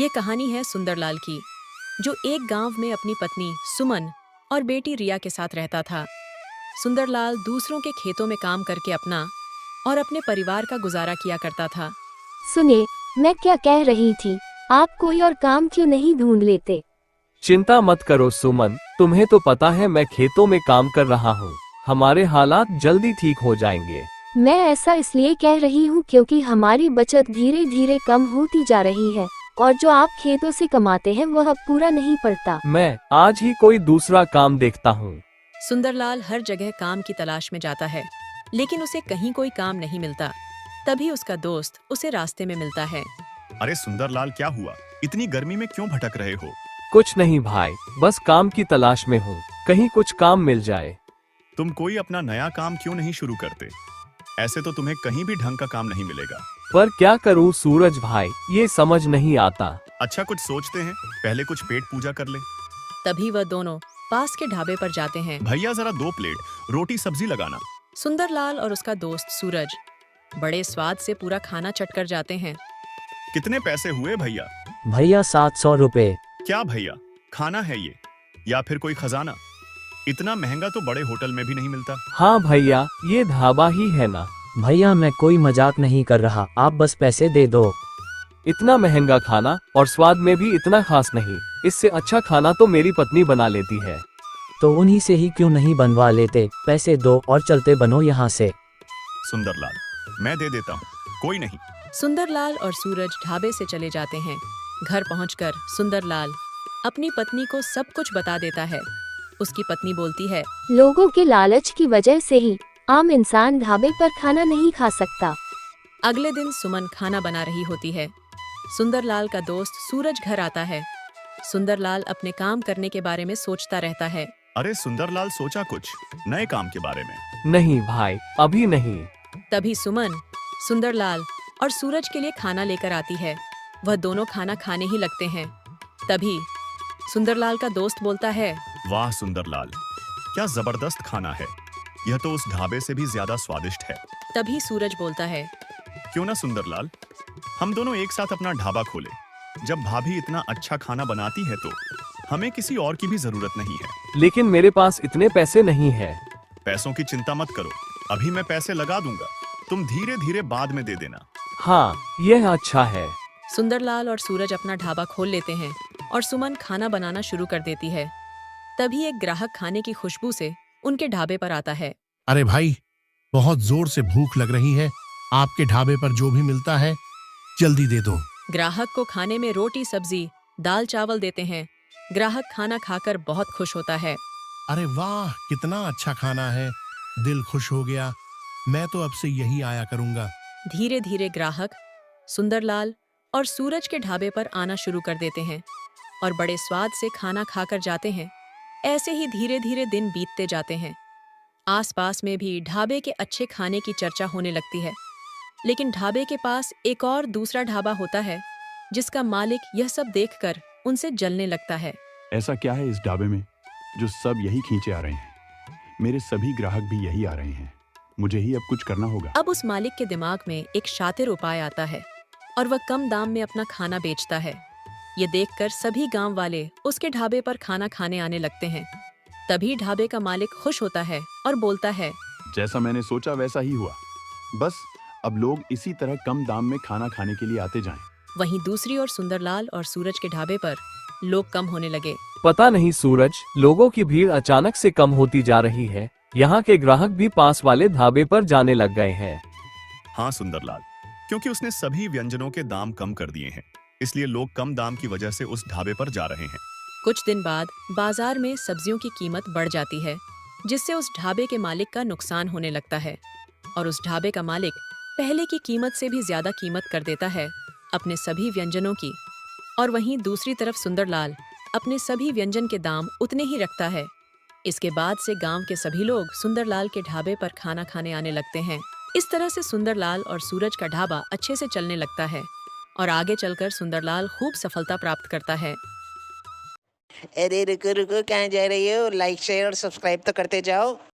ये कहानी है सुंदरलाल की, जो एक गांव में अपनी पत्नी सुमन और बेटी रिया के साथ रहता था। सुंदरलाल दूसरों के खेतों में काम करके अपना और अपने परिवार का गुजारा किया करता था। सुनिए, मैं क्या कह रही थी, आप कोई और काम क्यों नहीं ढूंढ लेते? चिंता मत करो सुमन, तुम्हें तो पता है मैं खेतों में काम कर रहा हूँ। हमारे हालात जल्दी ठीक हो जाएंगे। मैं ऐसा इसलिए कह रही हूँ क्योंकि हमारी बचत धीरे धीरे कम होती जा रही है और जो आप खेतों से कमाते हैं वह अब पूरा नहीं पड़ता। मैं आज ही कोई दूसरा काम देखता हूँ। सुंदरलाल हर जगह काम की तलाश में जाता है, लेकिन उसे कहीं कोई काम नहीं मिलता। तभी उसका दोस्त उसे रास्ते में मिलता है। अरे सुंदरलाल, क्या हुआ? इतनी गर्मी में क्यों भटक रहे हो? कुछ नहीं भाई, बस काम की तलाश में हूँ, कहीं कुछ काम मिल जाए। तुम कोई अपना नया काम क्यों नहीं शुरू करते? ऐसे तो तुम्हें कहीं भी ढंग का काम नहीं मिलेगा। पर क्या करूँ सूरज भाई, ये समझ नहीं आता। अच्छा, कुछ सोचते हैं, पहले कुछ पेट पूजा कर ले। तभी वह दोनों पास के ढाबे पर जाते हैं। भैया जरा 2 प्लेट रोटी सब्जी लगाना। सुंदरलाल और उसका दोस्त सूरज बड़े स्वाद से पूरा खाना चटकर जाते हैं। कितने पैसे हुए भैया? भैया 700 रुपए। क्या भैया, खाना है ये या फिर कोई खजाना? इतना महंगा तो बड़े होटल में भी नहीं मिलता। हाँ भैया, ये ढाबा ही है ना। भैया मैं कोई मजाक नहीं कर रहा, आप बस पैसे दे दो। इतना महंगा खाना और स्वाद में भी इतना खास नहीं। इससे अच्छा खाना तो मेरी पत्नी बना लेती है। तो उन्हीं से ही क्यों नहीं बनवा लेते? पैसे दो और चलते बनो यहाँ से। सुंदरलाल, मैं दे देता हूँ, कोई नहीं। सुंदरलाल और सूरज ढाबे से चले जाते हैं। घर पहुंचकर सुंदरलाल अपनी पत्नी को सब कुछ बता देता है। उसकी पत्नी बोलती है, लोगों के लालच की वजह से ही आम इंसान ढाबे पर खाना नहीं खा सकता। अगले दिन सुमन खाना बना रही होती है। सुंदरलाल का दोस्त सूरज घर आता है। सुंदरलाल अपने काम करने के बारे में सोचता रहता है। अरे सुंदरलाल, सोचा कुछ नए काम के बारे में? नहीं भाई, अभी नहीं। तभी सुमन सुंदरलाल और सूरज के लिए खाना लेकर आती है। वह दोनों खाना खाने ही लगते हैं। तभी सुंदरलाल का दोस्त बोलता है, वाह सुंदरलाल, क्या जबरदस्त खाना है। यह तो उस ढाबे से भी ज्यादा स्वादिष्ट है। तभी सूरज बोलता है, क्यों ना सुंदरलाल, हम दोनों एक साथ अपना ढाबा खोले। जब भाभी इतना अच्छा खाना बनाती है तो हमें किसी और की भी जरूरत नहीं है। लेकिन मेरे पास इतने पैसे नहीं है। पैसों की चिंता मत करो, अभी मैं पैसे लगा दूंगा, तुम धीरे धीरे बाद में दे देना। हाँ, यह अच्छा है। सुंदरलाल और सूरज अपना ढाबा खोल लेते हैं और सुमन खाना बनाना शुरू कर देती है। तभी एक ग्राहक खाने की खुशबू से उनके ढाबे पर आता है। अरे भाई, बहुत जोर से भूख लग रही है, आपके ढाबे पर जो भी मिलता है जल्दी दे दो। ग्राहक को खाने में रोटी सब्जी दाल चावल देते हैं। ग्राहक खाना खाकर बहुत खुश होता है। अरे वाह, कितना अच्छा खाना है, दिल खुश हो गया। मैं तो अब से यही आया करूंगा। धीरे धीरे ग्राहक सुंदरलाल और सूरज के ढाबे पर आना शुरू कर देते हैं और बड़े स्वाद से खाना खाकर जाते हैं। ऐसे ही धीरे धीरे दिन बीतते जाते हैं। आसपास में भी ढाबे के अच्छे खाने की चर्चा होने लगती है। लेकिन ढाबे के पास एक और दूसरा ढाबा होता है, जिसका मालिक यह सब देखकर उनसे जलने लगता है। ऐसा क्या है इस ढाबे में जो सब यही खींचे आ रहे हैं? मेरे सभी ग्राहक भी यही आ रहे हैं, मुझे ही अब कुछ करना होगा। अब उस मालिक के दिमाग में एक शातिर उपाय आता है और वह कम दाम में अपना खाना बेचता है। ये देखकर सभी गांव वाले उसके ढाबे पर खाना खाने आने लगते हैं। तभी ढाबे का मालिक खुश होता है और बोलता है, जैसा मैंने सोचा वैसा ही हुआ। बस अब लोग इसी तरह कम दाम में खाना खाने के लिए आते जाएं। वहीं दूसरी ओर सुंदरलाल और सूरज के ढाबे पर लोग कम होने लगे। पता नहीं सूरज, लोगों की भीड़ अचानक से कम होती जा रही है। यहाँ के ग्राहक भी पास वाले ढाबे पर जाने लग गए हैं। हाँ सुंदरलाल, क्योंकि उसने सभी व्यंजनों के दाम कम कर दिए हैं, इसलिए लोग कम दाम की वजह से उस ढाबे पर जा रहे हैं। कुछ दिन बाद बाजार में सब्जियों की कीमत बढ़ जाती है, जिससे उस ढाबे के मालिक का नुकसान होने लगता है और उस ढाबे का मालिक पहले की कीमत से भी ज्यादा कीमत कर देता है अपने सभी व्यंजनों की। और वहीं दूसरी तरफ सुंदरलाल अपने सभी व्यंजन के दाम उतने ही रखता है। इसके बाद से गांव के सभी लोग सुंदरलाल के ढाबे पर खाना खाने आने लगते हैं। इस तरह से सुंदरलाल और सूरज का ढाबा अच्छे से चलने लगता है और आगे चलकर सुंदरलाल खूब सफलता प्राप्त करता है। अरे रुको रुको, कहाँ जा रही हो? लाइक शेयर और सब्सक्राइब तो करते जाओ।